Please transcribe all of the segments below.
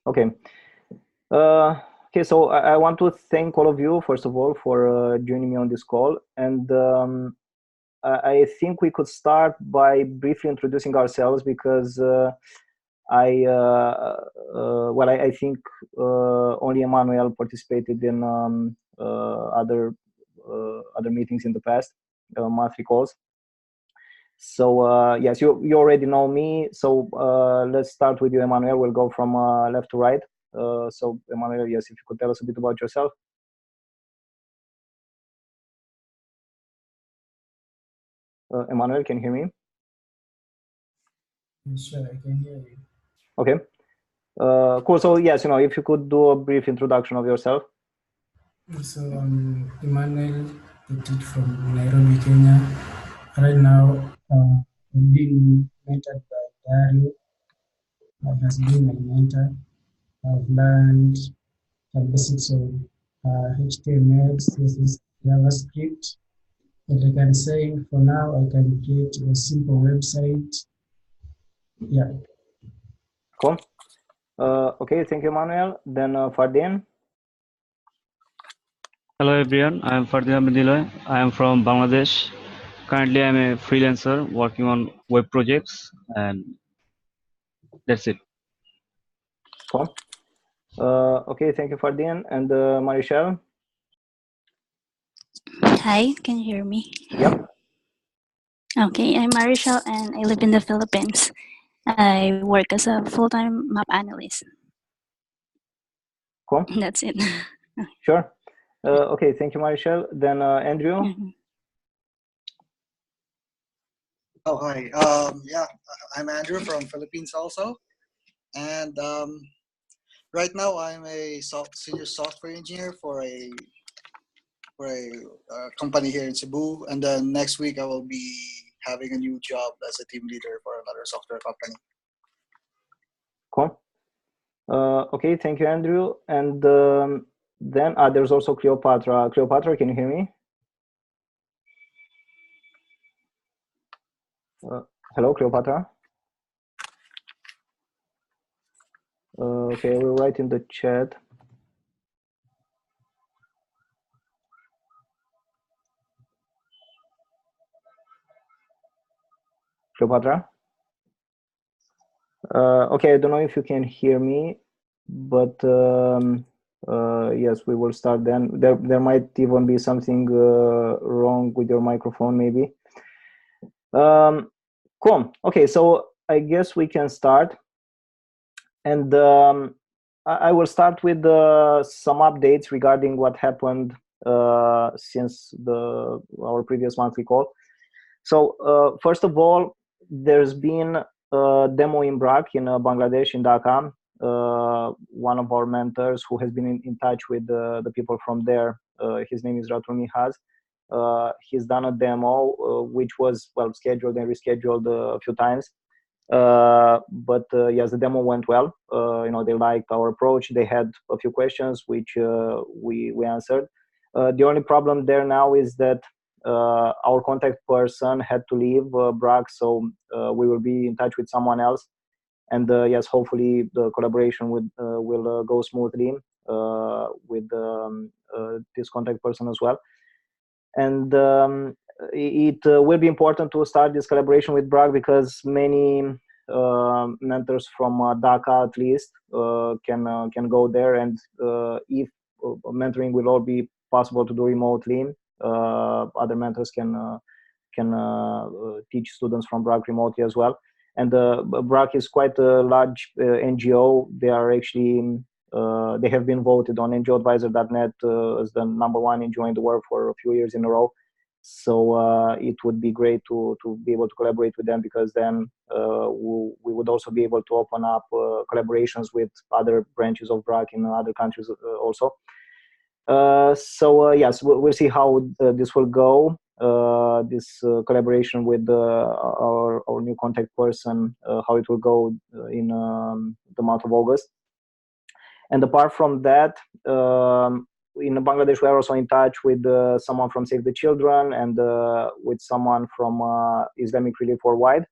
Okay. Okay, so I want to thank all of you, first of all, for joining me on this call. And I think we could start by briefly introducing ourselves because I think only Emmanuel participated in other meetings in the past, monthly calls. So yes, you already know me. So let's start with you, Emmanuel. We'll go from left to right. So Emmanuel, yes, if you could tell us a bit about yourself. Emmanuel, can you hear me? Sure, I can hear you. Okay. Cool. So yes, if you could do a brief introduction of yourself. So I'm Emmanuel Petit from Nairobi, Kenya. Right now, I'm being mentored by Dario. Has been my mentor. I've learned the basics of HTML, CSS, JavaScript. And I can say for now, I can create a simple website. Yeah. Cool. Okay, thank you, Emmanuel. Then Fardin. Hello everyone, I am Fardin Abdiloy. I am from Bangladesh. Currently, I am a freelancer working on web projects, and that's it. Cool. Okay, thank you, Fardin. And Marichelle. Hi, can you hear me? Yep. Okay, I'm Marichelle and I live in the Philippines. I work as a full-time map analyst. Cool. That's it. Sure. Okay, thank you, Marichelle. Then Andrew. Mhm. Oh, hi. Yeah, I'm Andrew from Philippines also. And right now I'm a senior software engineer for a company here in Cebu. And then next week I will be having a new job as a team leader for another software company. Cool. Okay, thank you, Andrew. And then there's also Cleopatra. Cleopatra, can you hear me? Hello, Cleopatra. Okay, we'll write in the chat. Cleopatra. Okay, I don't know if you can hear me, but yes, we will start then. There might even be something wrong with your microphone, maybe. Cool. Okay, so I guess we can start. And I will start with some updates regarding what happened since our previous monthly call. So first of all, there's been a demo in BRAC in Bangladesh, in Dhaka. One of our mentors who has been in touch with the people from there, his name is Ratul Mihaz. He's done a demo which was scheduled and rescheduled a few times. But yes, the demo went well. They liked our approach. They had a few questions which we answered. The only problem there now is that our contact person had to leave BRAC, so we will be in touch with someone else. And yes, hopefully the collaboration will go smoothly with this contact person as well. And it will be important to start this collaboration with BRAC because many mentors from Dhaka at least can go there, and if mentoring will all be possible to do remotely, other mentors can teach students from BRAC remotely as well. And BRAC is quite a large NGO. They are actually they have been voted on NGOadvisor.net as the #1 NGO in the world for a few years in a row. So it would be great to be able to collaborate with them, because then we would also be able to open up collaborations with other branches of BRAC in other countries also. So yes, we'll see how this will go. This collaboration with our new contact person, how it will go in the month of August. And apart from that, in Bangladesh, we are also in touch with someone from Save the Children and with someone from Islamic Relief Worldwide.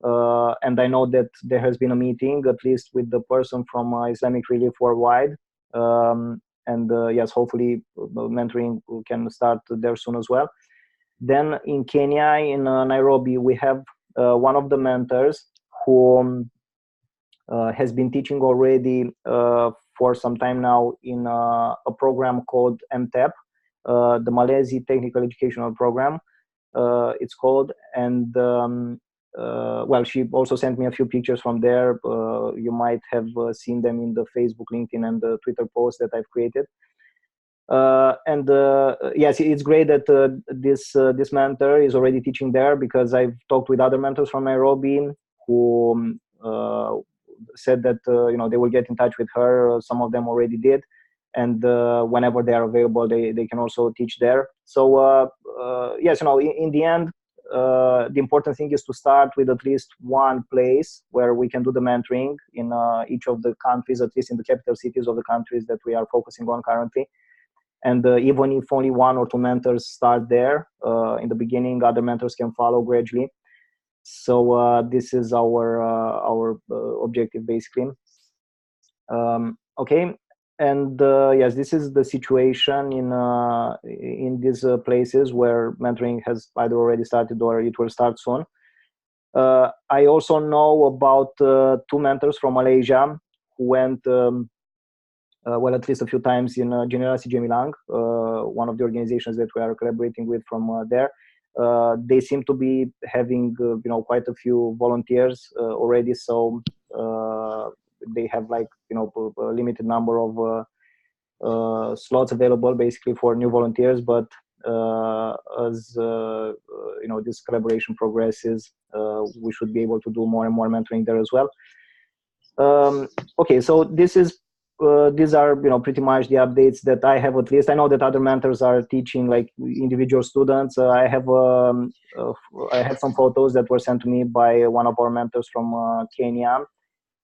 and I know that there has been a meeting, at least with the person from Islamic Relief Worldwide. And yes, hopefully mentoring can start there soon as well. Then in Kenya, in Nairobi, we have one of the mentors who has been teaching already for some time now in a program called MTEP, the Malaysia Technical Educational Program, it's called. And well, she also sent me a few pictures from there. You might have seen them in the Facebook, LinkedIn, and the Twitter posts that I've created. And yes, it's great that this mentor is already teaching there, because I've talked with other mentors from Nairobi who said that they will get in touch with her. Some of them already did, and whenever they are available, they can also teach there. So yes, in the end, the important thing is to start with at least one place where we can do the mentoring in each of the countries, at least in the capital cities of the countries that we are focusing on currently. And even if only one or two mentors start there in the beginning, other mentors can follow gradually. So this is our objective, basically. Okay, and yes, this is the situation in these places where mentoring has either already started or it will start soon. I also know about two mentors from Malaysia who went well, at least a few times in Generasi Gemilang, one of the organizations that we are collaborating with from there. They seem to be having quite a few volunteers already, so they have like a limited number of slots available basically for new volunteers. But as this collaboration progresses, we should be able to do more and more mentoring there as well. Okay, so these are pretty much the updates that I have. At least I know that other mentors are teaching like individual students. I had some photos that were sent to me by one of our mentors from Kenya,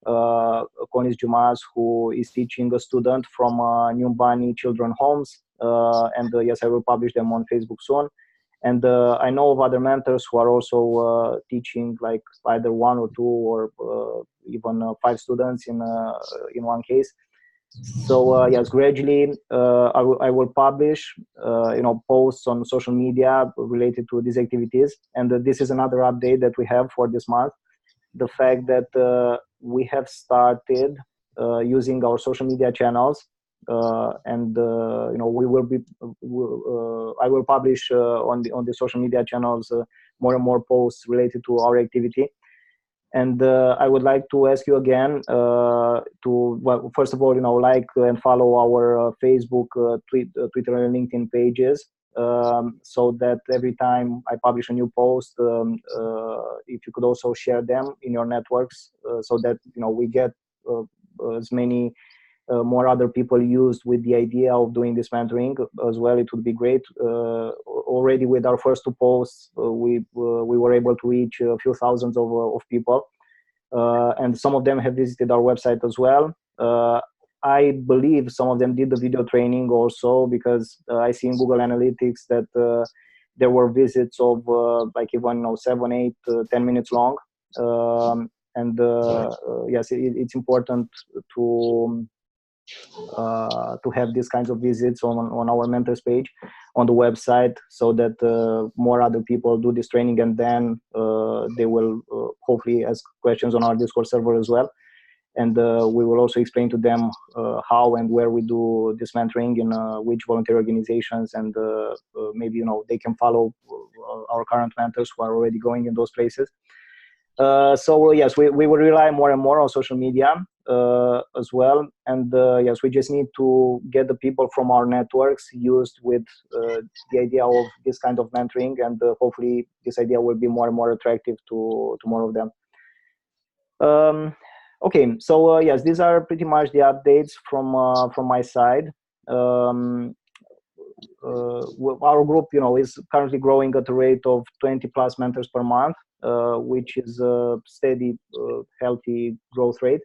Konis Jumas, who is teaching a student from Nyumbani Children Homes, and yes, I will publish them on Facebook soon. And I know of other mentors who are also teaching like either one or two or even 5 students in one case. So yes, gradually I will publish posts on social media related to these activities. And this is another update that we have for this month: the fact that we have started using our social media channels, and we will be I will publish on the social media channels more and more posts related to our activity. And I would like to ask you again well, first of all, like and follow our Facebook, Twitter, and LinkedIn pages, so that every time I publish a new post, if you could also share them in your networks, so that we get as many more other people used with the idea of doing this mentoring as well. It would be great. Already with our first 2 posts, we were able to reach a few thousands of people, and some of them have visited our website as well. I believe some of them did the video training also, because I see in Google Analytics that there were visits of like even 7, 8, 10 minutes long. And yes, it's important to have these kinds of visits on our mentors page on the website, so that more other people do this training, and then they will hopefully ask questions on our Discord server as well. And we will also explain to them how and where we do this mentoring, in which volunteer organizations, and maybe they can follow our current mentors who are already going in those places. So yes, we will rely more and more on social media as well. And yes, we just need to get the people from our networks used with the idea of this kind of mentoring, and hopefully this idea will be more and more attractive to more of them. Okay, so yes, these are pretty much the updates from my side. Our group, is currently growing at a rate of 20 plus mentors per month, which is a steady, healthy growth rate.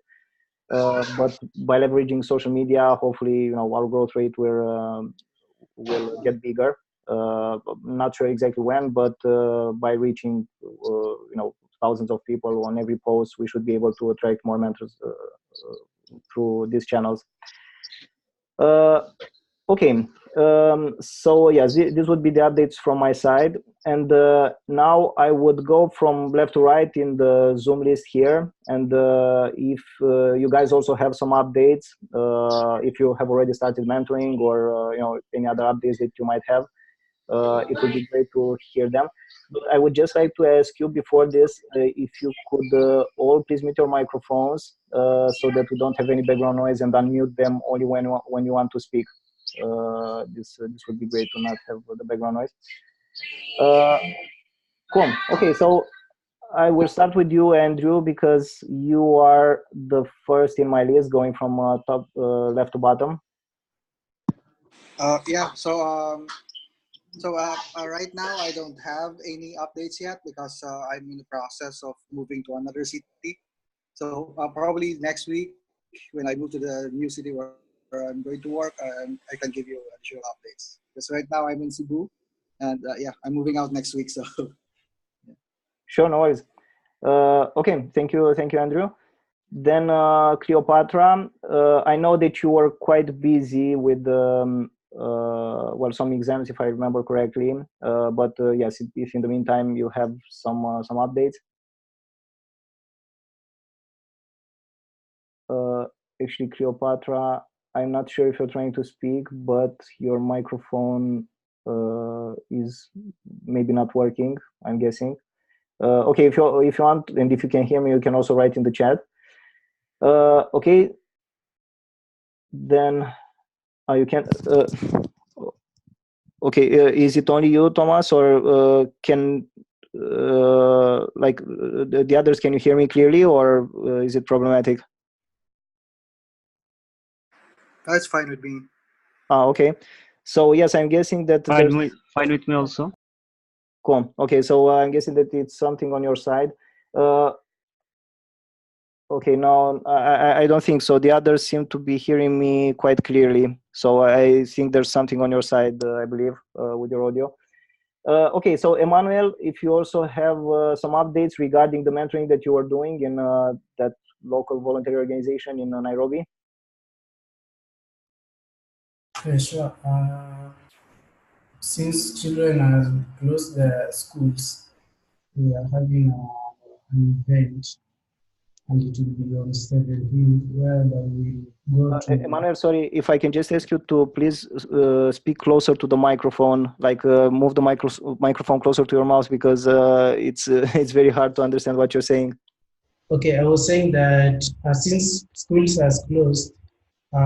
But by leveraging social media, hopefully, our growth rate will get bigger. Not sure exactly when, but by reaching, thousands of people on every post, we should be able to attract more mentors through these channels. Okay, so yes, this would be the updates from my side. And now I would go from left to right in the Zoom list here. And if you guys also have some updates, if you have already started mentoring or any other updates that you might have, it would be great to hear them. But I would just like to ask you before this, if you could all please mute your microphones so that we don't have any background noise, and unmute them only when you want to speak. This would be great to not have the background noise. Cool. Okay, so I will start with you, Andrew, because you are the first in my list, going from top left to bottom. Yeah. Right now I don't have any updates yet because I'm in the process of moving to another city. So probably next week when I move to the new city where I'm going to work, I can give you additional updates. Because right now I'm in Cebu, and yeah, I'm moving out next week. So Sure, no worries. Okay, thank you, Andrew. Then Cleopatra, I know that you were quite busy with well, some exams, if I remember correctly. But yes, if in the meantime you have some updates. Actually, Cleopatra, I'm not sure if you're trying to speak, but your microphone is maybe not working, I'm guessing. Okay, if you want, and if you can hear me, you can also write in the chat. Okay, then you can. Okay, is it only you, Thomas, or can like the others? Can you hear me clearly, or is it problematic? that's fine with me. Okay. So yes, I'm guessing that fine with me also. Cool. Okay, so I'm guessing that it's something on your side. Okay, no, I don't think so. The others seem to be hearing me quite clearly. So I think there's something on your side, I believe, with your audio. Okay, so Emmanuel, if you also have some updates regarding the mentoring that you are doing in that local voluntary organization in Nairobi. Yeah, sure. Since children have closed their schools, we are having an event, and it will be on 17th, where we will go to. Emmanuel, sorry, if I can just ask you to please speak closer to the microphone, like move the microphone closer to your mouth, because it's very hard to understand what you're saying. Okay, I was saying that since schools are closed,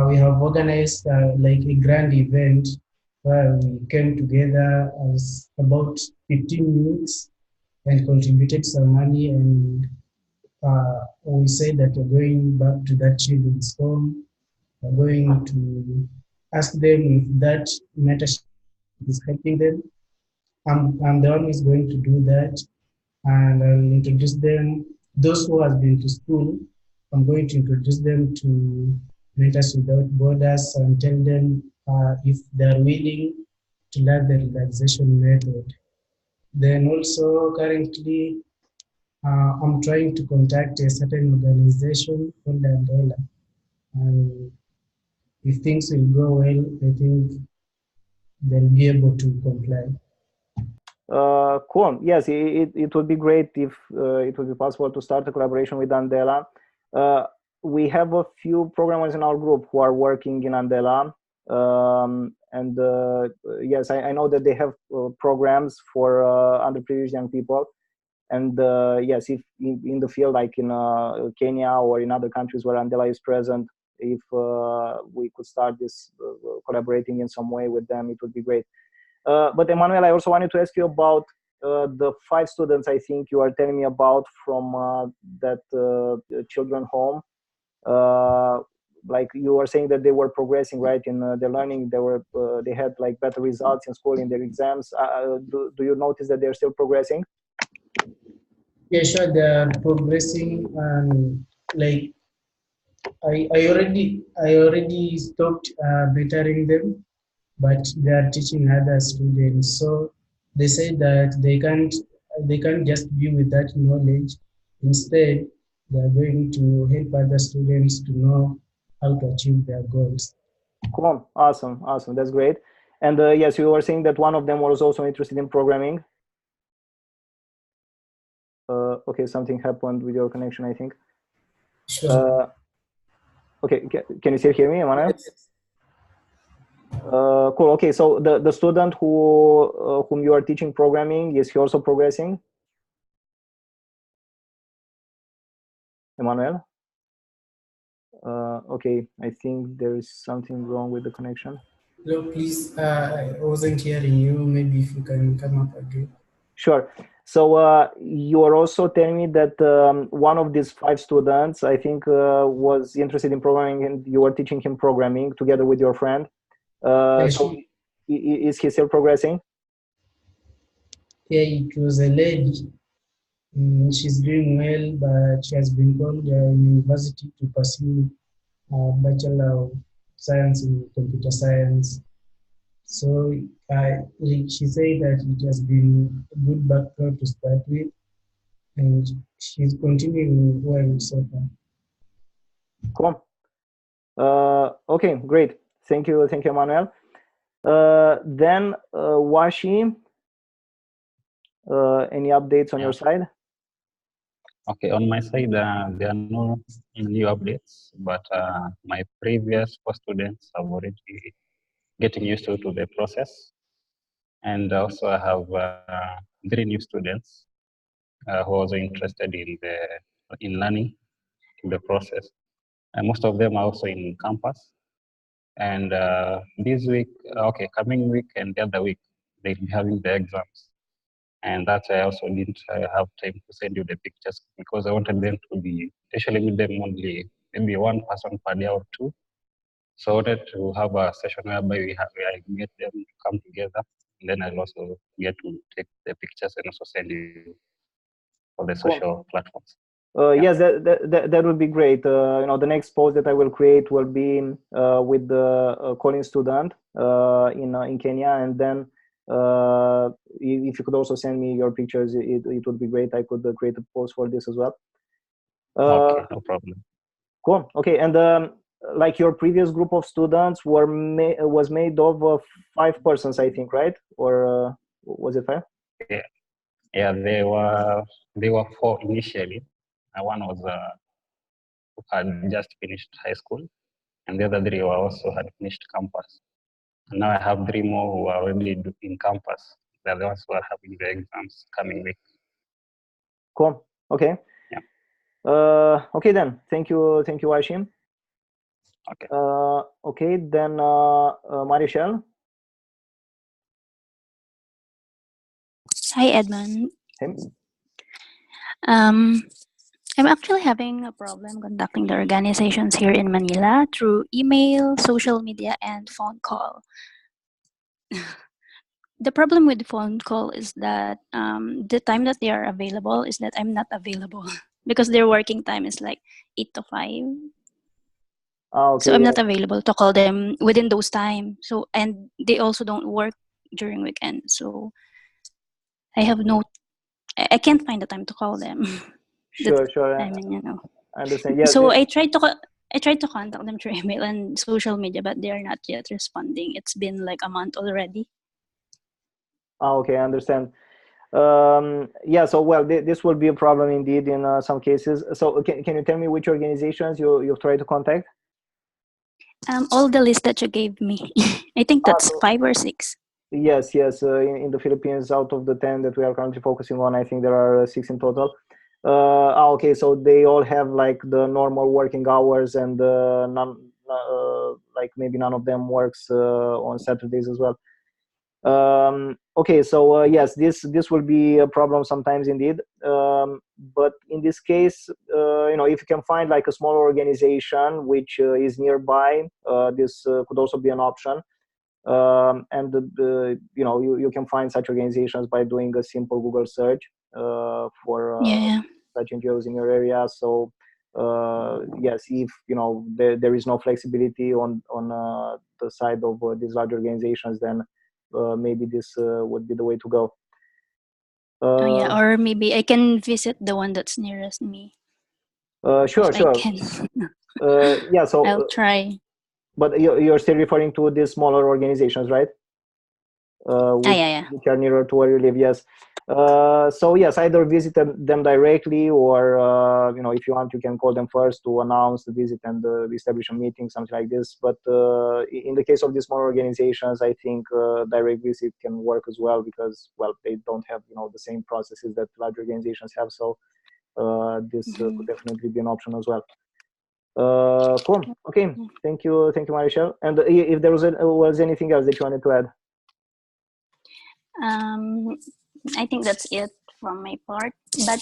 we have organized like a grand event where we came together as about 15 youths and contributed some money, and we said that we're going back to that children's home. We're going to ask them if that mentorship is helping them. I'm the one who is going to do that, and I'll introduce them. Those who have been to school, I'm going to introduce them to Mentors Without Borders and tell them if they're willing to learn the relaxation method. Then also currently, I'm trying to contact a certain organization called Andela, and if things will go well, I think they'll be able to comply. Cool. Yes, it would be great if it would be possible to start a collaboration with Andela. We have a few programmers in our group who are working in Andela. And yes, I know that they have programs for underprivileged young people. And yes, if in the field, like in Kenya or in other countries where Andela is present, if we could start this collaborating in some way with them, it would be great. But Emmanuel, I also wanted to ask you about the 5 students I think you are telling me about from that children home. Like you were saying that they were progressing, right, in their learning. They had like better results in school in their exams. Do you notice that they're still progressing? Yeah, sure, they are progressing, and like I already stopped bettering them, but they are teaching other students. So they say that they can't they can't just be with that knowledge. Instead, they are going to help other students to know how to achieve their goals. Cool. Awesome. Awesome. That's great. And yes, you were saying that one of them was also interested in programming. Okay, something happened with your connection, I think. Sure. Okay, can you still hear me, Emmanuel? Cool. Okay, so the student whom you are teaching programming, is he also progressing? Emmanuel? Okay, I think there is something wrong with the connection. Hello, please. I wasn't hearing you. Maybe if you can come up again. Sure. So you are also telling me that one of these 5 students, I think, was interested in programming, and you were teaching him programming together with your friend. So is he still progressing? Yeah, it was a lady. She's doing well, but she has been called university to pursue Bachelor of Science in Computer Science. So she said that it has been a good background to start with, and she's continuing well so far. Cool. Okay, great. Thank you, Emmanuel. Then Washi, any updates on your side? Okay, on my side, there are no new updates, but my previous 4 students have already getting used to the process. And also I have 3 new students who are also interested in learning the process. And most of them are also in campus. And this week, coming week and the other week, they'll be having the exams. And that's why I also didn't have time to send you the pictures, because I wanted them to be, especially with them only maybe one person per day or 2. So I wanted to have a session whereby I get them to come together, and then I'll also get to take the pictures and also send you for the social platforms. Yes, that would be great. The next post that I will create will be with the calling student in Kenya, and then if you could also send me your pictures, it would be great. I could create a post for this as well. Okay, no problem. Cool. Okay, and like your previous group of students was made of 5 persons, I think, right? Or was it 5? Yeah, they were 4 initially. One was who had just finished high school, and the other 3 were also had finished campus. And now I have 3 more who are already in campus. They're the ones who are having the exams coming week. Cool. Okay. Yeah. Okay then. Thank you, Ashim. Okay. Okay, then Marichelle. Hi, Edmund. Hey. I'm actually having a problem conducting the organizations here in Manila through email, social media, and phone call. The problem with the phone call is that the time that they are available is that I'm not available because their working time is like 8 to 5. Okay, so I'm not available to call them within those time. So, and they also don't work during weekends. So I have I can't find the time to call them. Sure. I mean, I understand. Yeah. So I tried to contact them through email and social media, but they are not yet responding. It's been like a month already. Okay, I understand. Yeah. So well, this will be a problem indeed in some cases. So can you tell me which organizations you've tried to contact? All the list that you gave me. I think that's 5 or 6. Yes. In the Philippines, out of the 10 that we are currently focusing on, I think there are 6 in total. Okay, so they all have like the normal working hours, and like maybe none of them works on Saturdays as well. Okay, so yes, this will be a problem sometimes indeed. But in this case, if you can find like a smaller organization which is nearby, this could also be an option. And you can find such organizations by doing a simple Google search for such NGOs in your area. So yes, if there is no flexibility on the side of these large organizations, then maybe this would be the way to go. Oh yeah, or maybe I can visit the one that's nearest me. Sure, If I sure. can. Yeah, so I'll try. but you're still referring to these smaller organizations, right? Which, Yeah. which are nearer to where you live, yes. So yes, either visit them directly, or if you want, you can call them first to announce the visit and establish a meeting, something like this. But in the case of these small organizations, I think direct visit can work as well, because, well, they don't have the same processes that large organizations have. So this could definitely be an option as well. Cool. Okay. Thank you, Marichelle. And if there was anything else that you wanted to add? I think that's it from my part. But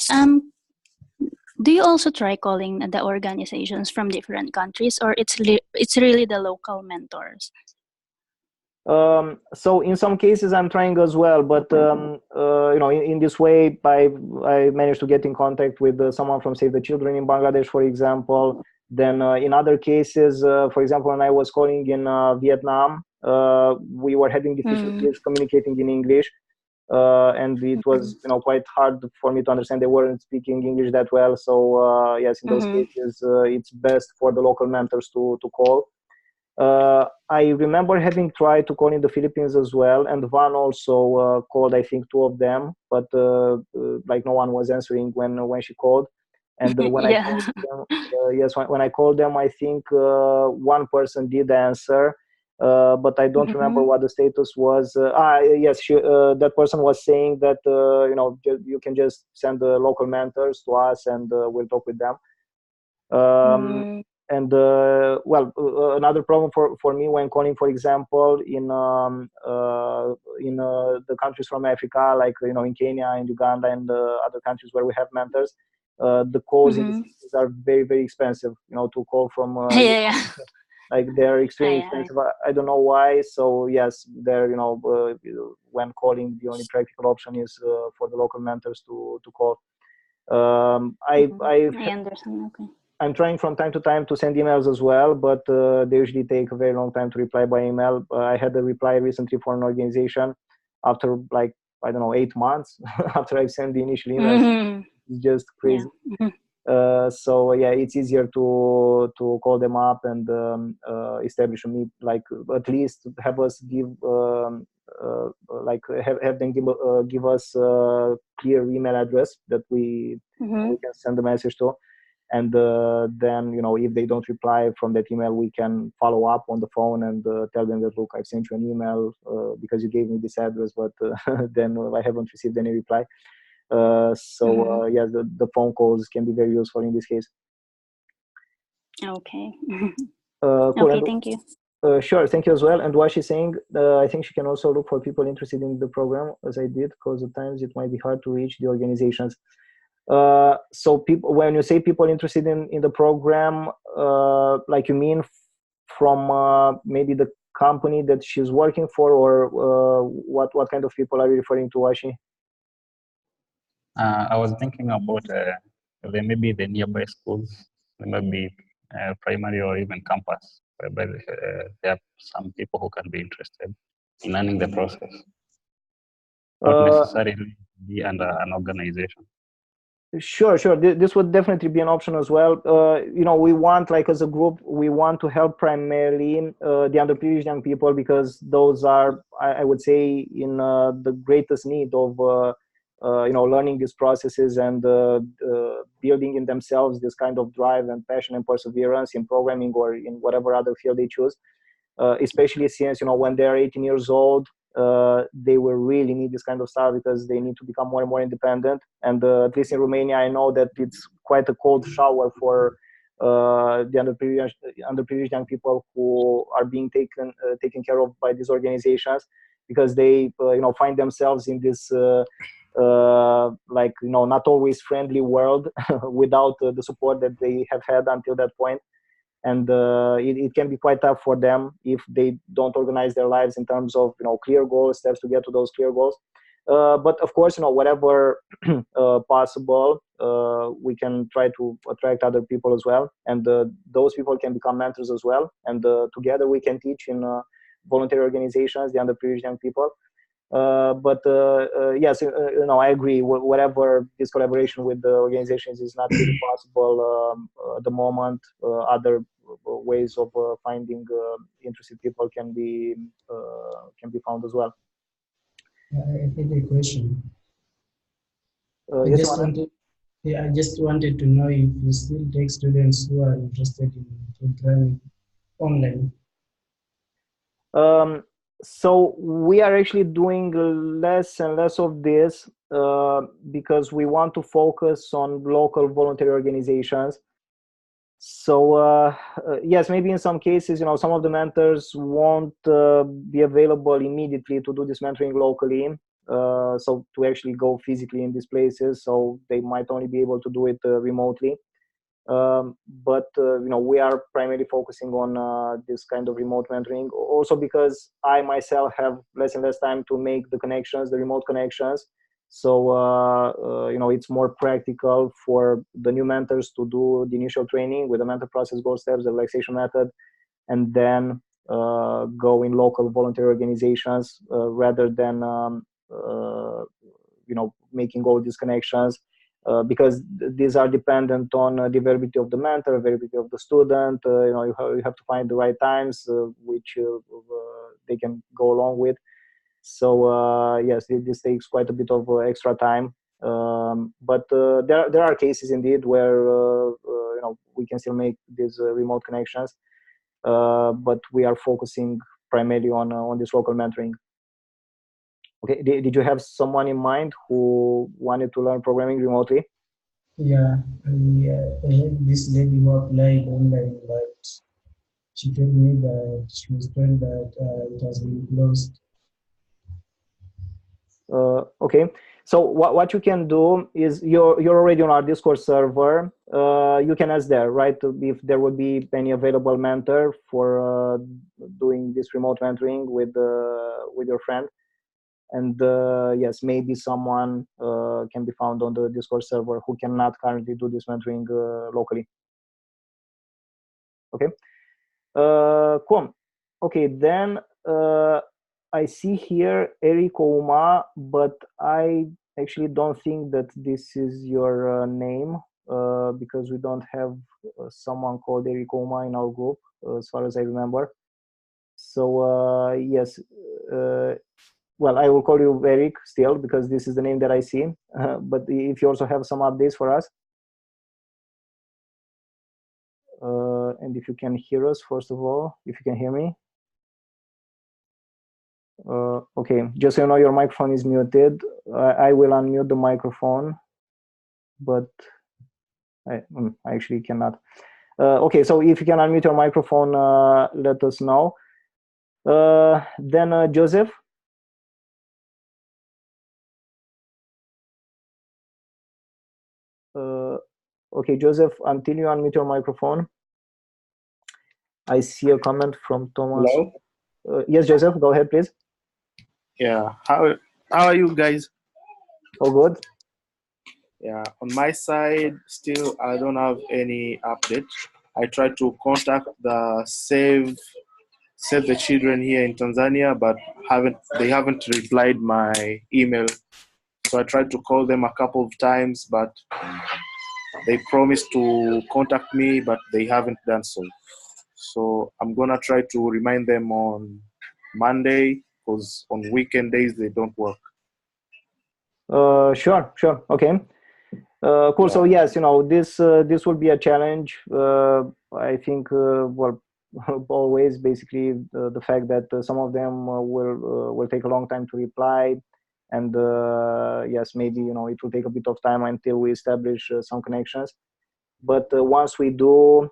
do you also try calling the organizations from different countries, or it's really the local mentors? So in some cases I'm trying as well, but in this way I managed to get in contact with someone from Save the Children in Bangladesh, for example. Then in other cases, for example, when I was calling in Vietnam, we were having difficulties communicating in English. And it was quite hard for me to understand. They weren't speaking English that well. So yes, in those cases, it's best for the local mentors to call. I remember having tried to call in the Philippines as well, and Van also called, I think, 2 of them, but like no one was answering when she called. And when I called them, yes, when I called them, I think one person did answer, but I don't remember what the status was. Yes, that person was saying that you can just send the local mentors to us, and we'll talk with them. And another problem for me when calling, for example, in the countries from Africa, like in Kenya and Uganda and other countries where we have mentors, the calls in these cities are very, very expensive. To call from like they're extremely expensive. I don't know why. So yes, they're when calling, the only practical option is for the local mentors to call. I understand. Okay. I'm trying from time to time to send emails as well, but they usually take a very long time to reply by email. I had a reply recently for an organization after, like, I don't know, 8 months after I've sent the initial email. It's just crazy. So yeah, it's easier to call them up and establish a meet, like at least have us give have them give us a clear email address that we can send the message to. And then if they don't reply from that email, we can follow up on the phone and tell them that, look, I've sent you an email because you gave me this address, but then I haven't received any reply. Yes, the phone calls can be very useful in this case. Okay. Cool. Okay, thank you. Sure, thank you as well. And what she's saying, I think she can also look for people interested in the program, as I did, because at times it might be hard to reach the organizations. So people, when you say people interested in the program, like you mean from maybe the company that she's working for, or what kind of people are you referring to, Washi? I was thinking about there may be the nearby schools, there may be primary or even campus, whereby there are some people who can be interested in learning the process, not necessarily be under an organization. Sure. This would definitely be an option as well. We want, like, as a group, we want to help primarily the underprivileged young people, because those are, I would say, in the greatest need of learning these processes and building in themselves this kind of drive and passion and perseverance in programming or in whatever other field they choose. Especially since when they're 18 years old, they will really need this kind of stuff, because they need to become more and more independent. And at least in Romania, I know that it's quite a cold shower for the underprivileged young people who are being taken care of by these organizations, because they find themselves in this not always friendly world without the support that they have had until that point. And it can be quite tough for them if they don't organize their lives in terms of clear goals, steps to get to those clear goals. But of course, whatever possible, we can try to attract other people as well, and those people can become mentors as well. And together we can teach in voluntary organizations the underprivileged young people. But yes, I agree. Whatever this collaboration with the organizations is not really possible at the moment. Other ways of finding interested people can be found as well. I think a question. Yes, I just wanted to know if you still take students who are interested in programming online. So we are actually doing less and less of this because we want to focus on local voluntary organizations. So yes, maybe in some cases, some of the mentors won't be available immediately to do this mentoring locally. So to actually go physically in these places, so they might only be able to do it remotely. But we are primarily focusing on this kind of remote mentoring, also because I myself have less and less time to make the connections, the remote connections. So it's more practical for the new mentors to do the initial training with the mentor process, goal steps, the relaxation method, and then go in local voluntary organizations rather than making all these connections. Because these are dependent on the availability of the mentor, availability of the student. You have to find the right times which they can go along with. So yes, this takes quite a bit of extra time. But there are cases indeed where we can still make these remote connections. But we are focusing primarily on this local mentoring. Okay, did you have someone in mind who wanted to learn programming remotely? Yeah, I had this lady who applied online, but she told me that she was told that it has been closed. Okay, so what you can do is you're already on our Discord server. You can ask there, right, if there would be any available mentor for doing this remote mentoring with your friend. And yes, maybe someone can be found on the Discord server who cannot currently do this mentoring locally. Okay, cool. Okay, then I see here Eric Ouma, but I actually don't think that this is your name because we don't have someone called Eric Ouma in our group as far as I remember. So yes, well, I will call you Eric still because this is the name that I see. But if you also have some updates for us, and if you can hear us, first of all, if you can hear me. Okay, just so you know, your microphone is muted. I will unmute the microphone, but I actually cannot. Okay, so if you can unmute your microphone, let us know. Then Joseph. Okay, Joseph, until you unmute your microphone. I see a comment from Thomas. Hello? Yes, Joseph, go ahead, please. Yeah. How are you guys? All good. Yeah. On my side, still I don't have any update. I tried to contact the Save the Children here in Tanzania, but they haven't replied my email. So I tried to call them a couple of times, but they promised to contact me, but they haven't done so. So I'm gonna try to remind them on Monday, because on weekend days they don't work. Sure. Okay. Cool. Yeah. So yes, this will be a challenge. I think well, always basically the fact that some of them will take a long time to reply, and yes, maybe it will take a bit of time until we establish some connections. But once we do,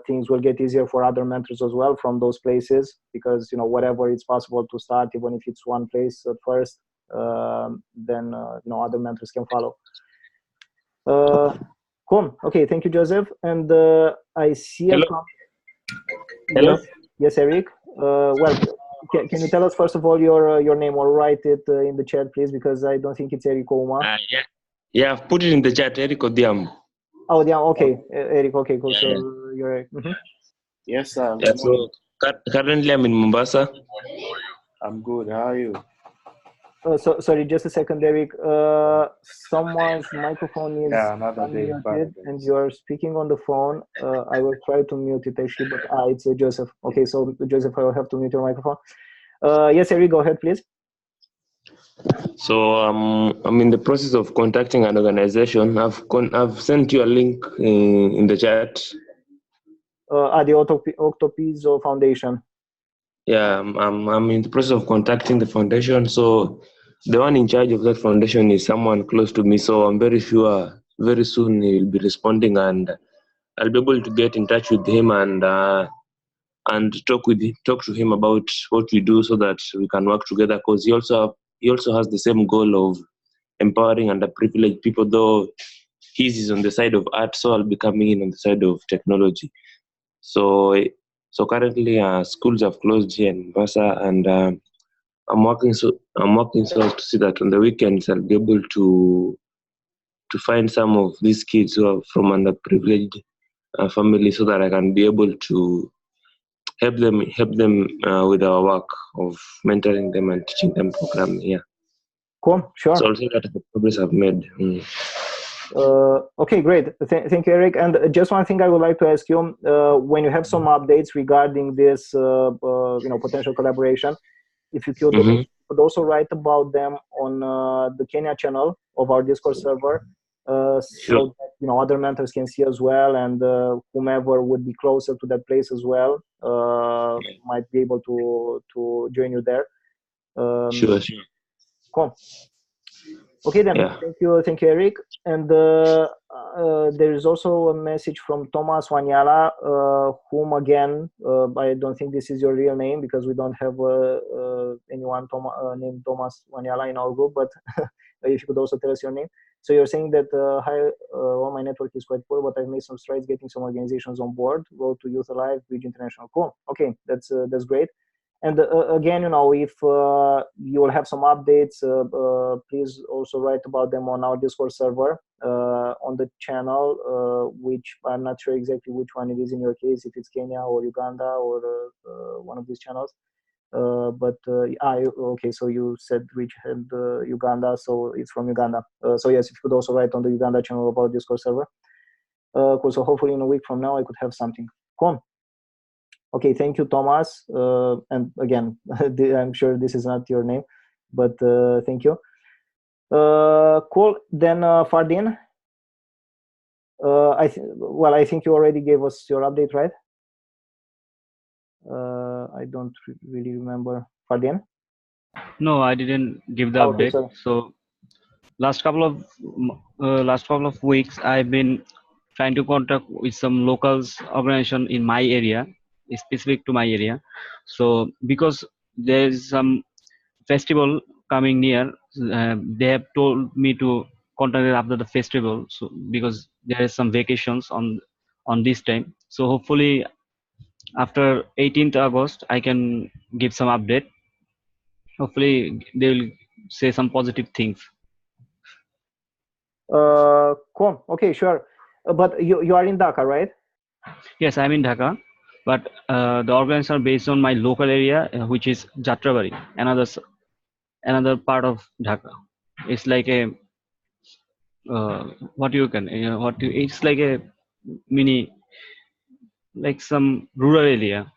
things will get easier for other mentors as well from those places, because whatever it's possible to start, even if it's one place at first, then other mentors can follow. Cool. Okay, thank you, Joseph. And I see a Hello. Hello. Yes, Eric. Well, can you tell us first of all your name, or write it in the chat, please, because I don't think it's Eric Ouma. Yeah, I've put it in the chat, Eric Odiam. Oh, yeah, okay, Eric. Okay, cool. Yeah, so yeah. you're Eric. Mm-hmm. Yes, sir. Yeah, so currently I'm in Mombasa. I'm good. How are you? Sorry, just a second, Eric. Someone's microphone is another day back. unmuted and you're speaking on the phone. I will try to mute it actually, but it's Joseph. Okay, so Joseph, I will have to mute your microphone. Yes, Eric, go ahead, please. So I'm in the process of contacting an organization. I've sent you a link in the chat. The Octopizzo Foundation. Yeah, I'm in the process of contacting the foundation. So the one in charge of that foundation is someone close to me. So I'm very sure very soon he will be responding, and I'll be able to get in touch with him and talk to him about what we do, so that we can work together. Because he also has the same goal of empowering underprivileged people, though his is on the side of art, so I'll be coming in on the side of technology. So currently schools have closed here in Mombasa, and I'm working so to see that on the weekends I'll be able to find some of these kids who are from underprivileged families, so that I can be able to help them with our work of mentoring them and teaching them programming. Yeah. Cool. Sure. So also that the progress I've made. Okay, great. Thank you, Eric. And just one thing I would like to ask you: when you have some updates regarding this, potential collaboration, if you could also write about them on the Kenya channel of our Discord server, so that other mentors can see as well, and whomever would be closer to that place as well might be able to join you there. Sure. Cool. Okay then. Yeah. Thank you, Eric. And there is also a message from Thomas Wanyala, whom again, I don't think this is your real name, because we don't have anyone named Thomas Wanyala in our group, but if you could also tell us your name. So you're saying that well, my network is quite poor, but I've made some strides getting some organizations on board. Road to Youth Alive, Bridge International. Cool. Okay, that's great. And again, if you will have some updates, please also write about them on our Discord server on the channel, which I'm not sure exactly which one it is in your case, if it's Kenya or Uganda or one of these channels. Okay, so you said which had Uganda, so it's from Uganda. So yes, if you could also write on the Uganda channel about Discord server. Cool. So hopefully in a week from now I could have something. Cool. Okay, thank you, Thomas. And again, I'm sure this is not your name, but thank you. Cool. Then Fardin. I think you already gave us your update, right? I don't really remember. Fardin? No, I didn't give the update. Okay, so last couple of weeks, I've been trying to contact with some locals organization in my area, specific to my area. So because there is some festival coming near, they have told me to contact it after the festival. So because there is some vacations on this time, so hopefully after 18th August I can give some update. Hopefully they will say some positive things. Cool. Okay, sure. But you are in Dhaka, right? Yes, I'm in Dhaka, but the organization are based on my local area, which is Jatrabari, another part of Dhaka. It's like a it's like a mini, like some rural area.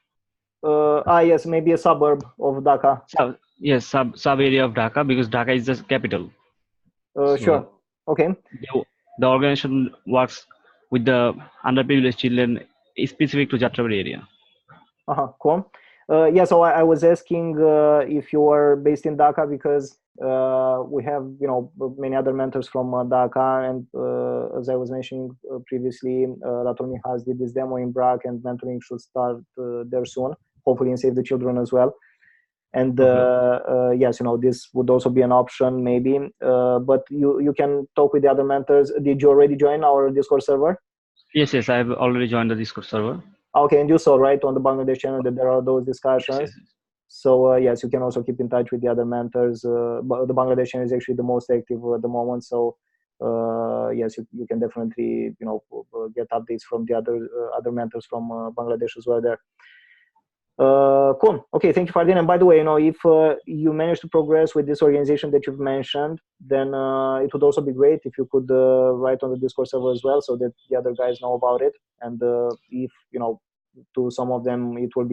Yes, maybe a suburb of Dhaka. Yes, sub area of Dhaka, because Dhaka is the capital. Sure. Okay. The organization works with the underprivileged children specific to Jatrabari area. Cool. Yeah, so I was asking if you are based in Dhaka, because we have many other mentors from Dhaka, and as I was mentioning previously, Ratomi has did this demo in Brac, and mentoring should start there soon, hopefully in Save the Children as well. And yes, this would also be an option maybe, but you can talk with the other mentors. Did you already join our Discord server? Yes, I've already joined the Discord server. Okay, and you saw right on the Bangladesh channel that there are those discussions. Yes. So yes, you can also keep in touch with the other mentors. But the Bangladesh channel is actually the most active at the moment. So yes, you can definitely get updates from the other mentors from Bangladesh as well there. Cool. Okay, thank you, Fardin. And by the way, if you manage to progress with this organization that you've mentioned, then it would also be great if you could write on the Discord server as well, so that the other guys know about it. And if to some of them it will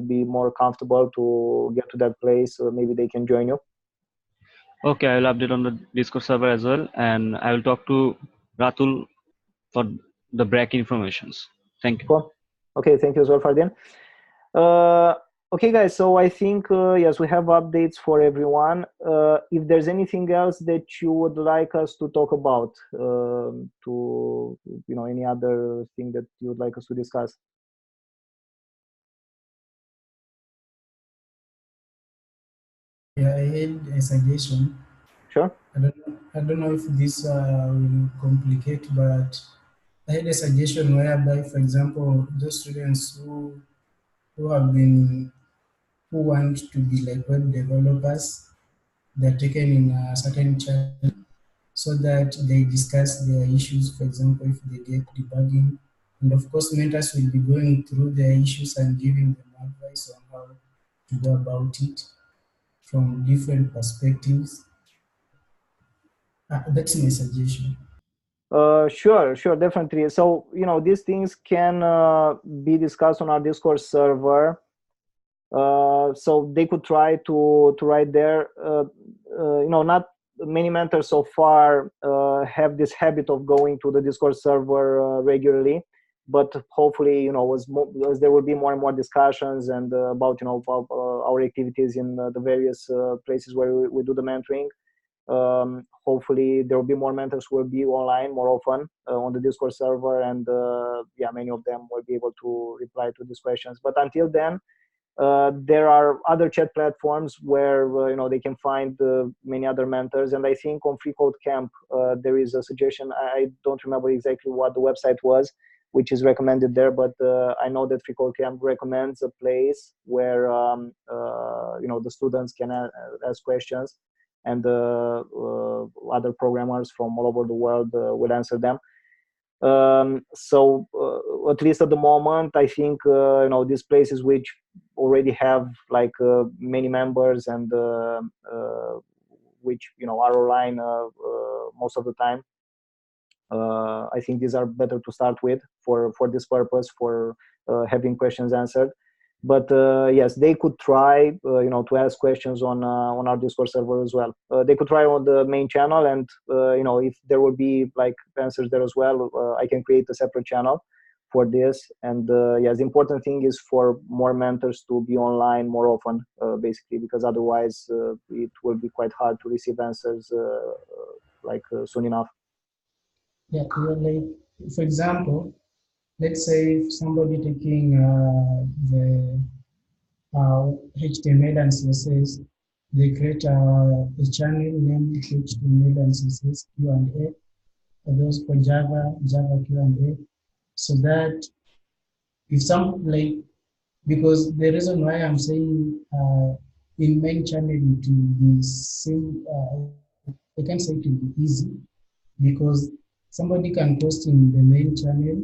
be more comfortable to get to that place, maybe they can join you. Okay, I will update on the Discord server as well, and I will talk to Ratul for the break informations. Thank you. Cool. Okay, thank you as well, Fardin. Okay, guys, so I think, yes, we have updates for everyone. If there's anything else that you would like us to talk about, any other thing that you would like us to discuss? Yeah, I had a suggestion. Sure. I don't know if this will complicate, but I had a suggestion whereby, for example, those students who want to be like web developers, they're taken in a certain channel so that they discuss their issues. For example, if they get debugging, and of course, mentors will be going through their issues and giving them advice on how to go about it from different perspectives. That's my suggestion. Sure, definitely. So, these things can be discussed on our Discord server. So they could try to write there. Not many mentors so far have this habit of going to the Discord server regularly, but hopefully, as there will be more and more discussions and about our activities in the various places where we do the mentoring. Hopefully there will be more mentors who will be online more often on the Discord server, and many of them will be able to reply to these questions. But until then, there are other chat platforms where they can find many other mentors. And I think on Free Code Camp there is a suggestion. I don't remember exactly what the website was, which is recommended there, but I know that Free Code Camp recommends a place where the students can ask questions, and other programmers from all over the world will answer them. So at least at the moment, I think these places which already have like many members and which are online most of the time, I think these are better to start with for this purpose, for having questions answered. But yes, they could try to ask questions on our Discord server as well. They could try on the main channel, and if there will be like answers there as well, I can create a separate channel for this. And yes, the important thing is for more mentors to be online more often, basically, because otherwise it will be quite hard to receive answers soon enough. Yeah, like, for example, let's say if somebody taking the HTML and CSS, they create a channel named HTML and CSS Q&A, those for Java Q&A, so that if because the reason why I'm saying in main channel it will be same, I can say it will be easy, because somebody can post in the main channel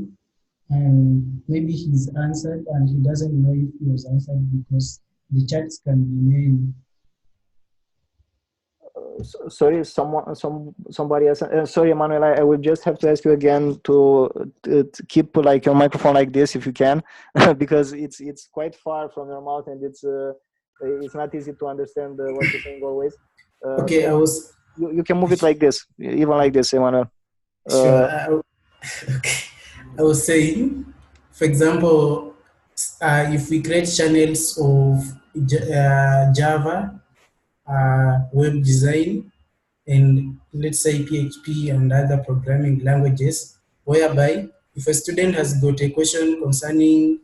and maybe he's answered and he doesn't know if he was answered because the chats can be made. Sorry, somebody else. Sorry, Emmanuel, I will just have to ask you again to keep like your microphone like this if you can, because it's quite far from your mouth and it's not easy to understand what you're saying always. Okay, so you can move it like this, even like this, Emmanuel. Sure. Okay. I was saying, for example, if we create channels of Java, web design, and let's say PHP and other programming languages, whereby if a student has got a question concerning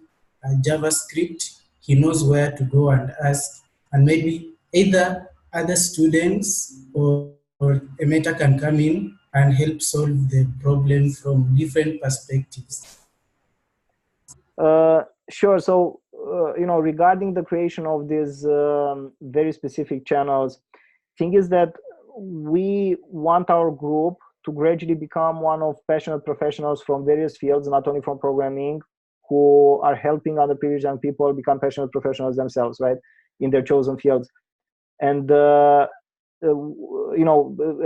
JavaScript, he knows where to go and ask, and maybe either other students or a mentor can come in and help solve the problem from different perspectives. Sure. So, regarding the creation of these very specific channels, thing is that we want our group to gradually become one of passionate professionals from various fields, not only from programming, who are helping underprivileged young people become passionate professionals themselves, right, in their chosen fields. And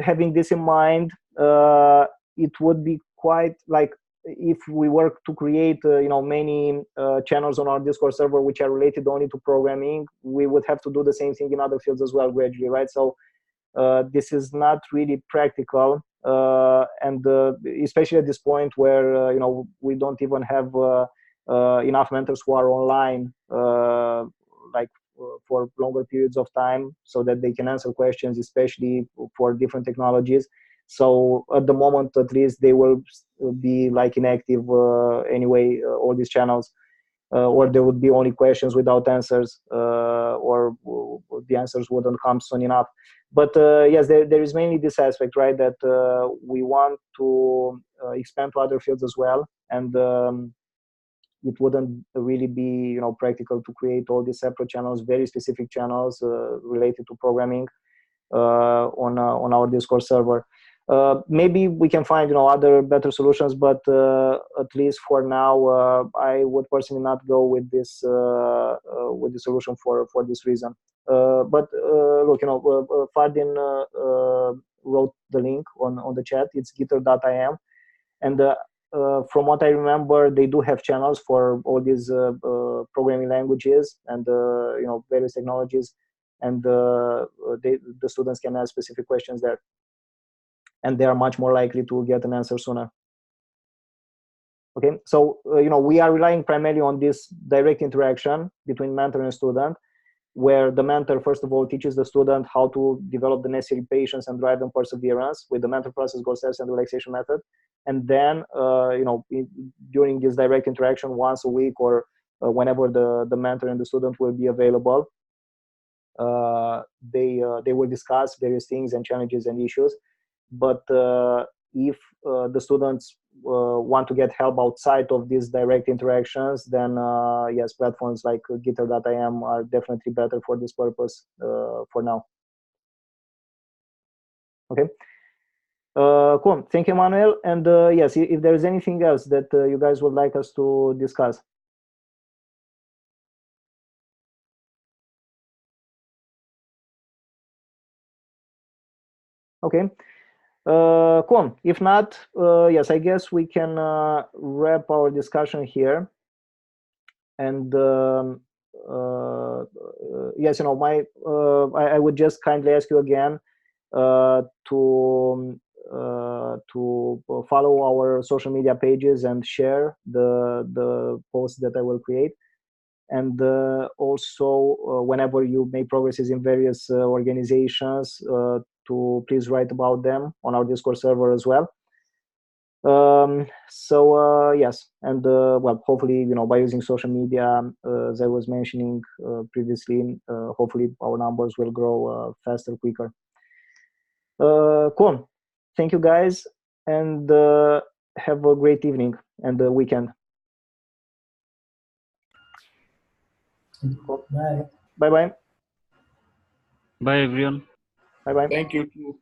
having this in mind, it would be quite like if we work to create many channels on our Discord server which are related only to programming, we would have to do the same thing in other fields as well gradually, right? So this is not really practical, and especially at this point where we don't even have enough mentors who are online for longer periods of time so that they can answer questions, especially for different technologies. So at the moment, at least, they will be like inactive anyway, all these channels, or there would be only questions without answers, or the answers wouldn't come soon enough. But yes, there is mainly this aspect, right, that we want to expand to other fields as well, and it wouldn't really be practical to create all these separate channels, very specific channels related to programming on our Discord server. Maybe we can find other better solutions, but at least for now, I would personally not go with this with the solution for this reason. But look, Fardin wrote the link on the chat. It's gitter.im, and from what I remember, they do have channels for all these programming languages and various technologies, and the students can ask specific questions there, and they are much more likely to get an answer sooner. Okay, so we are relying primarily on this direct interaction between mentor and student, where the mentor first of all teaches the student how to develop the necessary patience and drive and perseverance with the mentor process, goal steps, and relaxation method. And then during this direct interaction, once a week or whenever the mentor and the student will be available, they will discuss various things and challenges and issues. But if the students want to get help outside of these direct interactions, then yes, platforms like gitter.im are definitely better for this purpose for now. Okay. Cool. Thank you, Manuel. And yes, if there is anything else that you guys would like us to discuss. Okay. Cool. If not, yes, I guess we can wrap our discussion here. And yes, I would just kindly ask you again to follow our social media pages and share the posts that I will create. And also, whenever you make progresses in various organizations, to please write about them on our Discord server as well. So yes, and well, hopefully, by using social media, as I was mentioning previously, hopefully our numbers will grow faster, quicker. Cool. Thank you, guys, and have a great evening and weekend. Cool. Bye. Bye-bye. Bye, everyone. Bye-bye. Thank you.